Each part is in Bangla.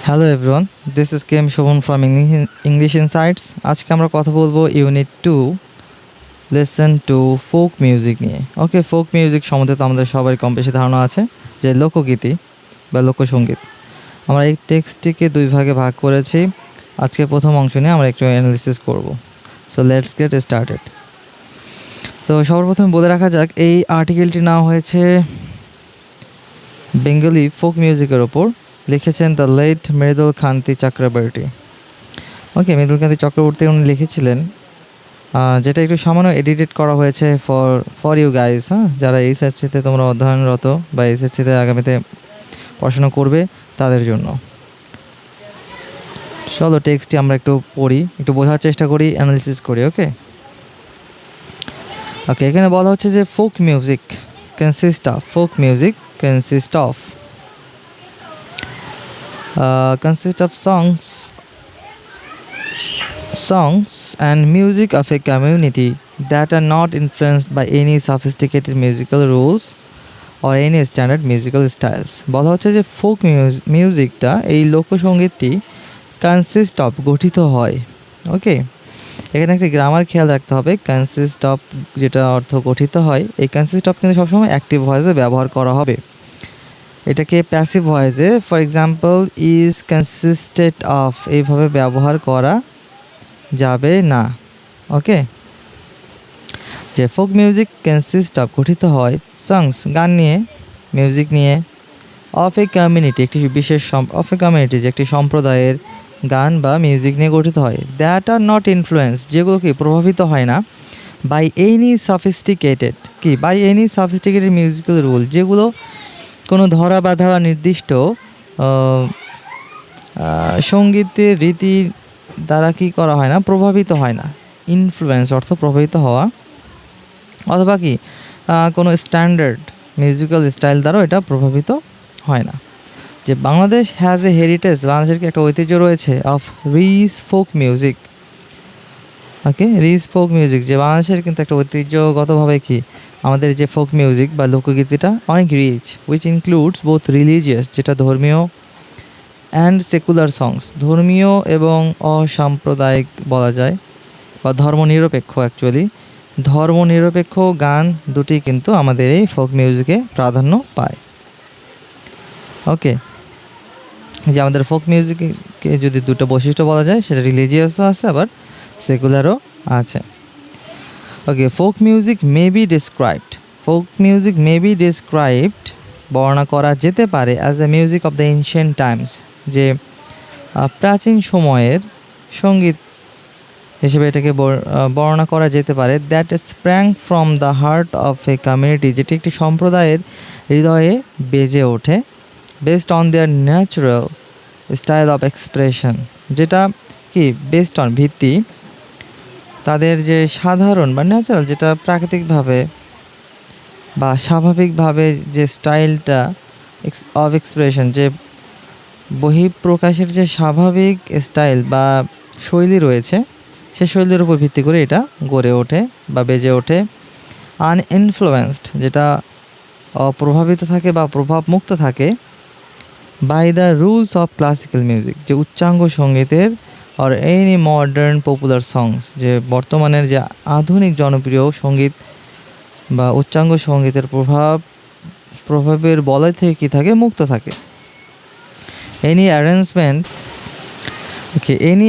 হ্যালো এভরিওয়ান, দিস ইজ কেম শোভন ফ্রম ইংলিশ ইনসাইটস। আজকে আমরা কথা বলবো unit 2 lesson two folk music নিয়ে। ওকে, ফোক মিউজিক সম্বন্ধে তো আমাদের সবারই কম বেশি ধারণা আছে, যে লোকগীতি বা লোকসঙ্গীত। আমরা এই টেক্সটটিকে দুই ভাগে ভাগ করেছি। আজকে প্রথম অংশ নিয়ে আমরা একটু অ্যানালিসিস করব। So let's get started. তো সর্বপ্রথম বলে রাখা যাক, এই আর্টিকেলটি নেওয়া হয়েছে বেঙ্গলি ফোক মিউজিকের ওপর। লিখেছেন দ্য লেট মৃদুল কান্তি চক্রবর্তী। ওকে, মৃদুল কান্তি চক্রবর্তী উনি লিখেছিলেন, যেটা একটু সামান্য এডিটেড করা হয়েছে ফর ইউ গাইস। যারা এইচএসসিতে তোমরা অধ্যয়নরত বা এইচএসসিতে আগামীতে পড়াশোনা করবে তাদের জন্য। চলো টেক্সটটি আমরা একটু পড়ি, একটু বোঝার চেষ্টা করি, অ্যানালিসিস করি। ওকে ওকে এখানে বলা হচ্ছে যে folk music consist of songs and music of a community that are not influenced by any sophisticated musical rules or any standard musical styles। বলা হচ্ছে যে ফোক মিউজিকটা, এই লোকসঙ্গীতটি কনসিস্ট অফ গঠিত হয়। ওকে, এখানে একটা গ্রামার খেয়াল রাখতে হবে। কনসিস্ট অফ যেটা অর্থ গঠিত হয়, এই কনসিস্ট অফ কিন্তু সবসময় অ্যাক্টিভ ভয়েসে ব্যবহার করা হবে। এটাকে প্যাসিভ ভয়েসে, for example is consisted of, এইভাবে ব্যবহার করা যাবে না। ওকে, যে ফোক মিউজিক কনসিস্ট অফ গঠিত হয় সংস গান নিয়ে, মিউজিক নিয়ে, অফ এ কমিউনিটি একটি বিশেষ অফ এ কমিউনিটি যে একটি সম্প্রদায়ের গান বা মিউজিক নিয়ে গঠিত হয়। দ্যাট আর নট ইনফ্লুয়েন্স যেগুলো কি প্রভাবিত হয় না, by any sophisticated musical rule, যেগুলো কোনো ধরা বাঁধা বা নির্দিষ্ট সঙ্গীতের রীতি দ্বারা কি করা হয় না, প্রভাবিত হয় না। ইনফ্লুয়েন্স অর্থ প্রভাবিত হওয়া, অথবা কি কোনো স্ট্যান্ডার্ড মিউজিক্যাল স্টাইল দ্বারাও এটা প্রভাবিত হয় না। যে বাংলাদেশ হ্যাজ এ হেরিটেজ, বাংলাদেশের কি একটা ঐতিহ্য রয়েছে of rich folk music. Okay, rich folk music, যে বাংলাদেশের কিন্তু একটা ঐতিহ্যগতভাবে কি আমাদের যে ফোক মিউজিক বা লোকগীতিটা অনেক rich, which includes both religious যেটা ধর্মীয়, অ্যান্ড সেকুলার সংস ধর্মীয় এবং অসাম্প্রদায়িক বলা যায়, বা ধর্মনিরপেক্ষ। অ্যাকচুয়ালি ধর্মনিরপেক্ষ গান দুটি কিন্তু আমাদের এই ফোক মিউজিকে প্রাধান্য পায়। ওকে, যে আমাদের ফোক মিউজিকে যদি দুটো বৈশিষ্ট্য বলা যায়, সেটা রিলিজিয়াসও আছে আবার সেকুলারও আছে। Okay, folk music may be described বর্ণনা করা যেতে পারে as the music of the ancient times, যে প্রাচীন সময়ের সঙ্গীত হিসেবে এটাকে বর্ণনা করা যেতে পারে। That sprang from the heart of a community, যেটি একটি সম্প্রদায়ের হৃদয়ে বেজে ওঠে, based on their natural style of expression, যেটা কি বেসড অন ভিত্তি তাদের যে সাধারণ বা ন্যাচারাল, যেটা প্রাকৃতিকভাবে বা স্বাভাবিকভাবে যে স্টাইলটা অফ এক্সপ্রেশন, যে বহিঃপ্রকাশের যে স্বাভাবিক স্টাইল বা শৈলী রয়েছে, সে শৈলীর উপর ভিত্তি করে এটা গড়ে ওঠে বা বেজে ওঠে। আনইনফ্লুয়েন্সড যেটা অপ্রভাবিত থাকে বা প্রভাবমুক্ত থাকে, by the rules of classical music, যে উচ্চাঙ্গ সঙ্গীতের, আর এনি মডার্ন পপুলার সংস, যে বর্তমানের যে আধুনিক জনপ্রিয় সঙ্গীত বা উচ্চাঙ্গ সঙ্গীতের প্রভাবের বলয় থেকে কী থাকে, মুক্ত থাকে। Any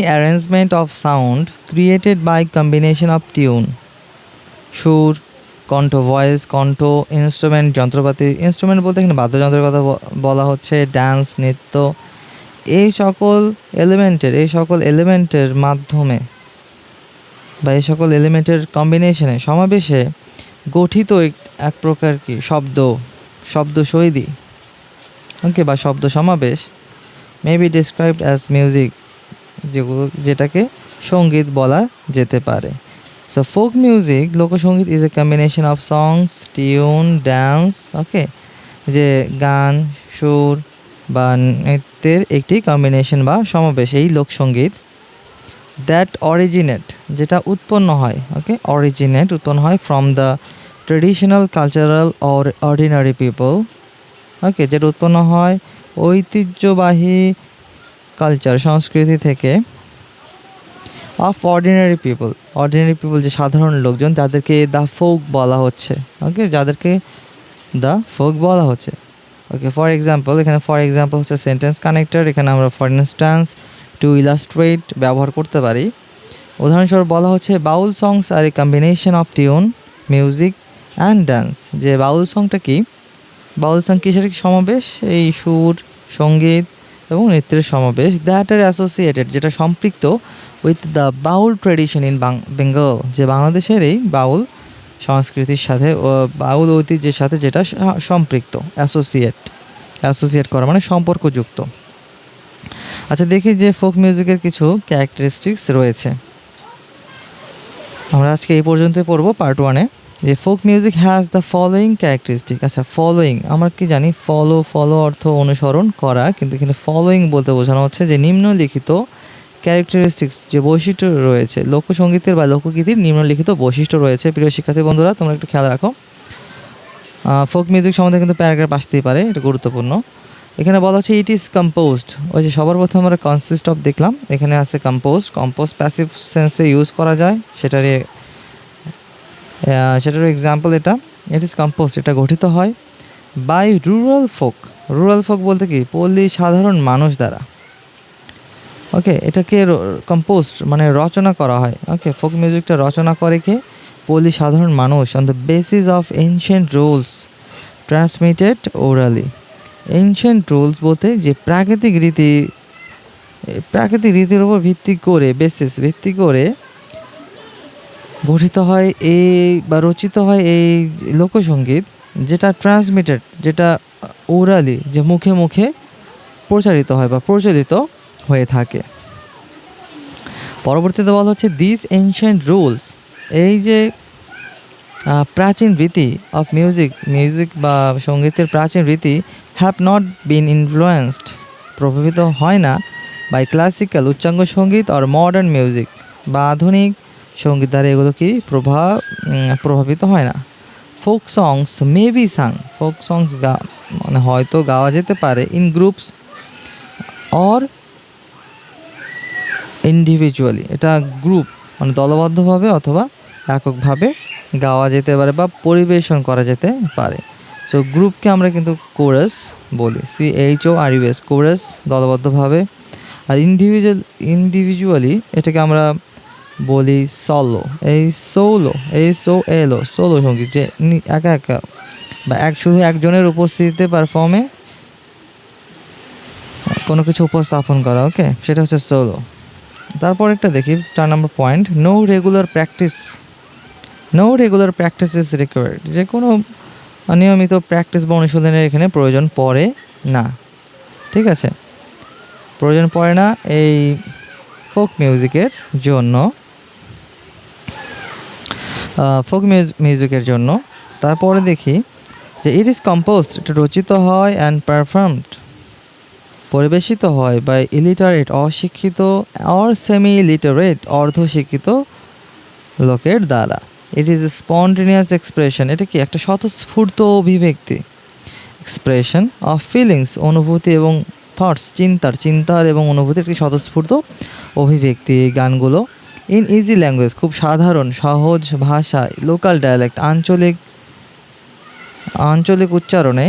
arrangement of sound created by combination of tune, সুর, কণ্ঠ, ভয়েস, কণ্ঠ, ইনস্ট্রুমেন্ট, যন্ত্রপাতি, ইনস্ট্রুমেন্ট বলতে এখানে বাদ্যযন্ত্রের কথা বলা হচ্ছে, ডান্স, নৃত্য, এই সকল এলিমেন্টের মাধ্যমে বা এই সকল এলিমেন্টের কম্বিনেশনে, সমাবেশে গঠিত এক প্রকার কি শব্দশৈলী, ওকে, বা শব্দ সমাবেশ, may be described as music, যেটাকে সঙ্গীত বলা যেতে পারে। সো ফোক মিউজিক, লোকসঙ্গীত, is a combination of songs, tune, dance, okay, যে গান, সুর বা নৃত্যের একটি কম্বিনেশন বা সমাবেশ, এই লোকসঙ্গীত। দ্যাট অরিজিনেট যেটা উৎপন্ন হয়, ওকে, উৎপন্ন হয় from the traditional, cultural or ordinary people, okay, যেটা উৎপন্ন হয় ঐতিহ্যবাহী কালচার সংস্কৃতি থেকে, অফ অর্ডিনারি পিপল যে সাধারণ লোকজন যাদেরকে দ্য ফোক বলা হচ্ছে, ওকে, যাদেরকে দ্য ফোক বলা হচ্ছে। ওকে, ফর এক্সাম্পল, এখানে ফর এক্সাম্পল হচ্ছে সেন্টেন্স কানেক্টর, এখানে আমরা ফর ইনস্ট্যান্স, টু ইলাস্ট্রেট ব্যবহার করতে পারি। উদাহরণস্বরূপ বলা হচ্ছে Baul songs are a combination of tune, music and dance. যে বাউল সংটা কি? বাউল সং কিসের সমাবেশ? এই সুর, সঙ্গীত এবং নৃত্যের সমাবেশ। দ্যাট আর অ্যাসোসিয়েটেড, যেটা সম্পৃক্ত with the Baul tradition in Bengal, যে বাংলাদেশের এই বাউল সংস্কৃতির সাথে ও বাউল ঐতিহ্যের সাথে যেটা সম্পৃক্ত। অ্যাসোসিয়েট করা মানে সম্পর্কযুক্ত। আচ্ছা, দেখি যে ফোক মিউজিকের কিছু ক্যারেক্টারিস্টিক্স রয়েছে। আমরা আজকে এই পর্যন্তই পড়বো পার্ট 1-এ, যে folk music has the following characteristic. আচ্ছা, ফলোয়িং আমরা কি জানি? ফলো অর্থ অনুসরণ করা, কিন্তু এখানে ফলোয়িং বলতে বোঝানো হচ্ছে যে নিম্নলিখিত ক্যারেক্টারিস্টিক্স, যে বৈশিষ্ট্য রয়েছে লোকসঙ্গীতের বা লোকগীতির নিম্নলিখিত বৈশিষ্ট্য রয়েছে। প্রিয় শিক্ষার্থী বন্ধুরা, তোমরা একটু খেয়াল রাখো। ফোক মিউজিক সম্বন্ধে কিন্তু প্যারাগ্রাফ আসতেই পারে, এটা গুরুত্বপূর্ণ। এখানে বলা হচ্ছে ইট ইজ কম্পোজড, ওই যে সবার প্রথমে আমরা কনসিস্ট অফ দেখলাম, এখানে আছে কম্পোজ প্যাসিভ সেন্সে ইউজ করা যায়, সেটার এক্সাম্পল এটা। ইট ইজ কম্পোজড, এটা গঠিত হয় বাই রুরাল ফোক বলতে কি? পল্লী সাধারণ মানুষ দ্বারা। ওকে, এটাকে কম্পোজড মানে রচনা করা হয়। ওকে, ফোক মিউজিকটা রচনা করে কে? পল্লী সাধারণ মানুষ, on the basis of ancient rules transmitted orally. Ancient rules বলতে যে প্রাকৃতিক রীতির উপর ভিত্তি করে গঠিত হয় এই বা রচিত হয় এই লোকসঙ্গীত, যেটা ট্রান্সমিটেড, যেটা ওরালি, যে মুখে মুখে প্রচারিত হয় বা প্রচলিত হয়ে থাকে। পরবর্তীতে বলা হচ্ছে দিস এনশিয়েন্ট রুলস, এই যে প্রাচীন রীতি অফ মিউজিক বা সঙ্গীতের প্রাচীন রীতি হ্যাভ নট বিন ইনফ্লুয়েন্সড, প্রভাবিত হয় না বাই ক্লাসিক্যাল উচ্চাঙ্গ সঙ্গীত আর মডার্ন মিউজিক, বা আধুনিক সঙ্গীত দ্বারা এগুলো কি প্রভাবিত হয় না। Folk songs may be sung, folk songs মানে হয়তো গাওয়া যেতে পারে ইন গ্রুপস অর ইন্ডিভিজুয়ালি, এটা গ্রুপ মানে দলবদ্ধভাবে অথবা এককভাবে গাওয়া যেতে পারে বা পরিবেশন করা যেতে পারে। সো গ্রুপকে আমরা কিন্তু কোরাস বলি, CHORUS, কোরাস দলবদ্ধভাবে। আর ইন্ডিভিজুয়ালি এটাকে আমরা বলি সলো, সোলো সঙ্গীত, যে একা বা শুধু একজনের উপস্থিতিতে পারফর্মে কোনো কিছু উপস্থাপন করা। ওকে, সেটা হচ্ছে সোলো। তারপর একটা দেখি 4 নম্বর point, no regular practice is required, যে কোনো নিয়মিত প্র্যাকটিস বা অনুশীলনের এখানে প্রয়োজন পড়ে না। ঠিক আছে, প্রয়োজন পড়ে না এই ফোক মিউজিকের জন্য। তারপরে দেখি যে ইট ইজ কম্পোজড, এটা রচিত হয়, অ্যান্ড পারফর্মড পরিবেশিত হয় বাই ইলিটারেট অশিক্ষিত অর সেমি ইলিটারেট অর্ধশিক্ষিত লোকের দ্বারা। It is a spontaneous expression, এটা কি? একটা স্বতঃস্ফূর্ত অভিব্যক্তি, এক্সপ্রেশন অফ ফিলিংস, অনুভূতি এবং থটস, চিন্তার এবং অনুভূতির একটি স্বতঃস্ফূর্ত অভিব্যক্তি এই গানগুলো। ইন ইজি ল্যাঙ্গুয়েজ, খুব সাধারণ সহজ ভাষায়, লোকাল ডায়ালেক্ট, আঞ্চলিক উচ্চারণে,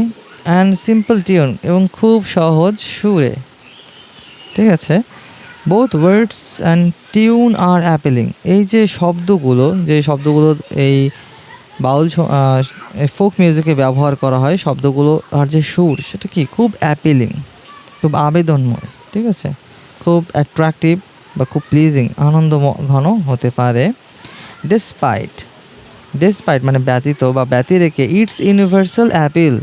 অ্যান্ড সিম্পল টিউন, এবং খুব সহজ সুরে। ঠিক আছে, both words and tune are appealing, এই যে শব্দগুলো এই বাউল ফোক মিউজিকে ব্যবহার করা হয়, শব্দগুলো আর যে সুর, সেটা কি? খুব অ্যাপিলিং, খুব আবেদনময়। ঠিক আছে, খুব অ্যাট্রাকটিভ বা খুব প্লিজিং, আনন্দ ঘন হতে পারে। ডেসপাইট মানে ব্যতীত বা ব্যতিরেকে, ইটস ইউনিভার্সাল অ্যাপিল,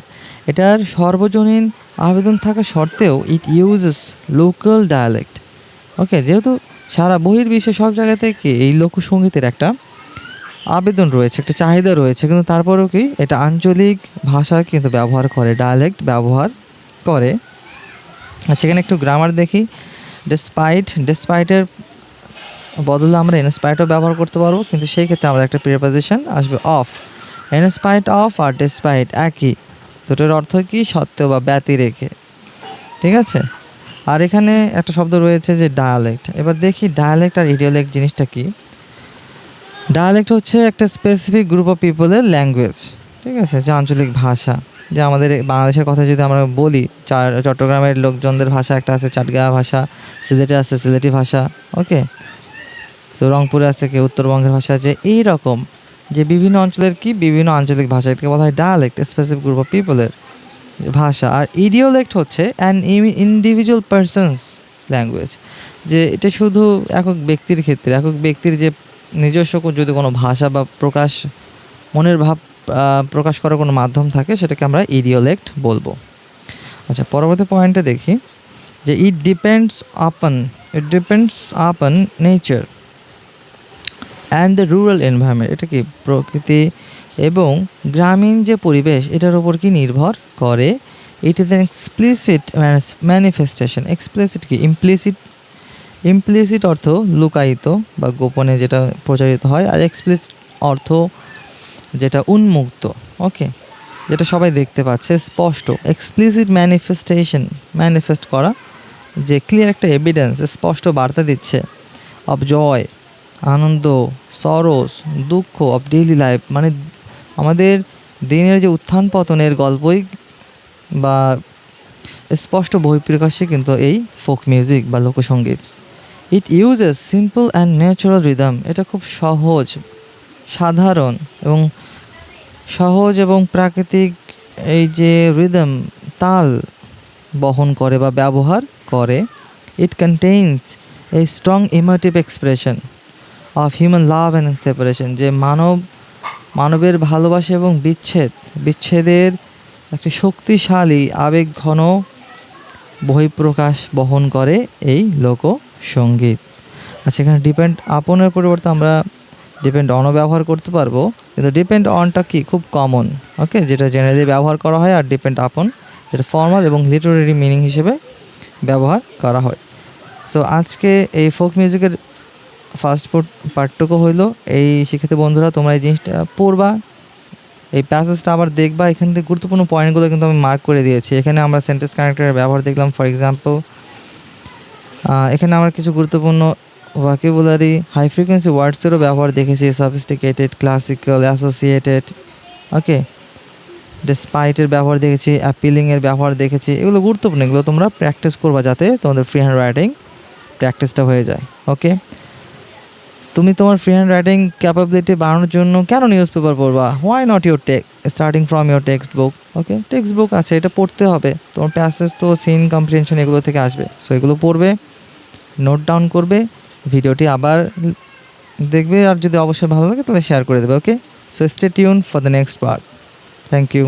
এটার সর্বজনীন আবেদন থাকা সত্ত্বেও, ইট ইউজেস লোকাল ডায়ালেক্ট। ওকে, যেহেতু সারা বহির্বিশ্বে সব জায়গা থেকে এই লোকসঙ্গীতের একটা আবেদন রয়েছে, একটা চাহিদা রয়েছে, কিন্তু তারপরেও কি এটা আঞ্চলিক ভাষা কিন্তু ব্যবহার করে, ডায়ালেক্ট ব্যবহার করে। আর সেখানে একটু গ্রামার দেখি। ডেসপাইটের বদলে আমরা ইনস্পাইটও ব্যবহার করতে পারবো, কিন্তু সেই ক্ষেত্রে আমাদের একটা প্রিপোজিশন আসবে অফ। ইনস্পাইট অফ আর ডেসপাইট একই, দুটোর অর্থ কি? সত্ত্বেও বা ব্যতিরেকে। ঠিক আছে, আর এখানে একটা শব্দ রয়েছে যে ডায়ালেক্ট। এবার দেখি ডায়ালেক্ট আর ইডিওলেক্ট জিনিসটা কি। ডায়ালেক্ট হচ্ছে একটা স্পেসিফিক গ্রুপ অফ পিপলের ল্যাঙ্গুয়েজ, ঠিক আছে, যে আঞ্চলিক ভাষা। যে আমাদের বাংলাদেশের কথা যদি আমরা বলি, চট্টগ্রামের লোকজনদের ভাষা একটা আছে চাটগাঁয়া ভাষা, সিলেটে আছে সিলেটি ভাষা, ওকে। তো রংপুরে আছে কি উত্তরবঙ্গের ভাষা, যে এই রকম যে বিভিন্ন অঞ্চলের কি বিভিন্ন আঞ্চলিক ভাষা, এটাকে বলা হয় ডায়ালেক্ট, স্পেসিফিক গ্রুপ অফ পিপলের ভাষা। আর ইডিওলেক্ট হচ্ছে অ্যান ইন্ডিভিজুয়াল পারসনস ল্যাঙ্গুয়েজ, যে এটা শুধু একক ব্যক্তির ক্ষেত্রে, একক ব্যক্তির যে নিজস্ব যদি কোনো ভাষা বা মনের ভাব প্রকাশ করার কোনো মাধ্যম থাকে, সেটাকে আমরা ইডিওলেক্ট বলবো। আচ্ছা, পরবর্তী পয়েন্টে দেখি যে it depends upon nature and the rural environment. এটা কি প্রকৃতি এবং গ্রামীণ যে পরিবেশ, এটার উপর কি নির্ভর করে। It is an explicit manifestation. Explicit কি ইমপ্লিসিট অর্থ লুকায়িত বা গোপনে যেটা প্রচারিত হয়, আর এক্সপ্লিসিট অর্থ যেটা উন্মুক্ত, ওকে, যেটা সবাই দেখতে পাচ্ছে স্পষ্ট। এক্সপ্লিসিট ম্যানিফেস্ট করা, যে ক্লিয়ার একটা এভিডেন্স, স্পষ্ট বার্তা দিচ্ছে অফ জয়, আনন্দ, সরোস, দুঃখ, অফ ডেইলি লাইফ, মানে আমাদের দিনের যে উত্থান পতনের গল্পই বা স্পষ্ট বহিঃপ্রকাশে কিন্তু এই ফোক মিউজিক বা লোকসঙ্গীত। It uses simple and natural rhythm. এটা খুব সাধারণ এবং প্রাকৃতিক এই যে রিদম, তাল বহন করে বা ব্যবহার করে। It contains a strong emotive expression of human love and separation, যে মানবের ভালোবাসা এবং বিচ্ছেদের একটি শক্তিশালী আবেগ ঘন বহিঃপ্রকাশ বহন করে এই লোকসঙ্গীত। আচ্ছা, এখানে ডিপেন্ড আপনের পরিবর্তে আমরা ডিপেন্ড অনও ব্যবহার করতে পারবো, কিন্তু ডিপেন্ড অনটা কি খুব কমন, ওকে, যেটা জেনারেলি ব্যবহার করা হয়। আর ডিপেন্ড আপন যেটা ফর্মাল এবং লিটারেরি মিনিং হিসেবে ব্যবহার করা হয়। সো আজকে এই ফোক মিউজিকের ফার্স্ট পার্টটুকু হইলো। এই শিক্ষার্থী বন্ধুরা, তোমরা এই জিনিসটা পড়বা, এই প্যাসেজটা আবার দেখবা। এখান থেকে গুরুত্বপূর্ণ পয়েন্টগুলো কিন্তু আমি মার্ক করে দিয়েছি। এখানে আমরা সেন্টেন্স কানেক্টরের ব্যবহার দেখলাম। ফর এক্সাম্পল, এখানে আমরা কিছু গুরুত্বপূর্ণ ভোকাবুলারি, হাই ফ্রিকোয়েন্সি ওয়ার্ডসেরও ব্যবহার দেখেছি, সফিস্টিকেটেড, ক্লাসিক্যাল, অ্যাসোসিয়েটেড, ওকে, ডেসপাইটের ব্যবহার দেখেছি, অ্যাপিলিংয়ের ব্যবহার দেখেছি। এগুলো গুরুত্বপূর্ণ, এগুলো তোমরা প্র্যাকটিস করবা যাতে তোমাদের ফ্রি হ্যান্ড রাইটিং প্র্যাকটিসটা হয়ে যায়, ওকে। তুমি তোমার ফ্রি হ্যান্ড রাইটিং ক্যাপাবিলিটি বাড়ানোর জন্য কেন নিউজ পেপার পড়বা? Why not starting from your text book, okay. Text book আছে, এটা পড়তে হবে। তোমার প্যাসেজ তো সিন কম্প্রিহেনশন এগুলো থেকে আসবে। সো এগুলো পড়বে, নোট ডাউন করবে, ভিডিওটি আবার দেখবে, আর যদি অবশ্যই ভালো লাগে তাহলে শেয়ার করে দেবে, okay. So stay tune for the next part. Thank you.